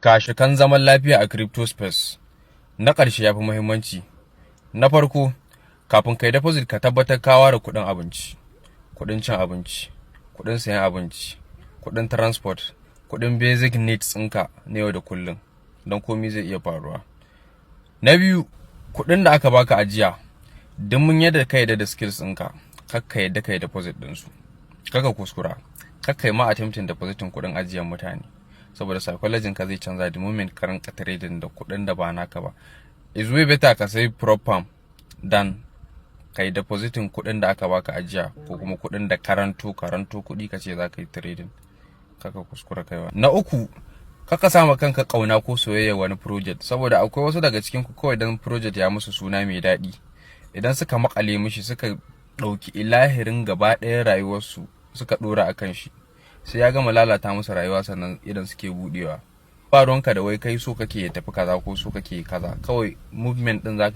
Kashikan zaman lafiya a crypto space. Na ƙarshe ya fi muhimmanci. Na farko, kafin kai deposit ka tabbatar ka ware kuɗin abinci, kuɗin cin abinci, kuɗin sayan abinci, kuɗin transport, kuɗin basic needs ɗinka na yau da kullum, don komai zai iya faruwa. Na biyu, kuɗin da aka baka ajiya, duk mun yadda ka yadda da skills ɗinka, kakka yadda ka yi deposit ɗinsu, kaka kuskura, kakka yi ma attempting depositin kuɗin ajiyar mutane, saboda psychology ka zai canza the moment ka rinka trading da kuɗin da ba naka ba. Is way better ka sai prop farm dan ka yi depositin kuɗin da aka baka ajiya ko kuma kuɗin da karanto kuɗi ka ce za ka yi trading, kaka kuskura kaiwa. Na uku, kaka sama kanka kauna ko soyayya wani project, saboda akwai wasu daga cikin ku kawai dan project ya musu suna mai daɗi, idan suka makale mishi suka ɗauki ilahirin gaba ɗaya rayuwarsu suka ɗora akan shi, sai ya gama lalata musu rayuwa sannan idan suke buɗewa. Ba ruwanka da wai kai so kake ya tafi kaza ko so kake kaza, kawai movement ɗin za ka yi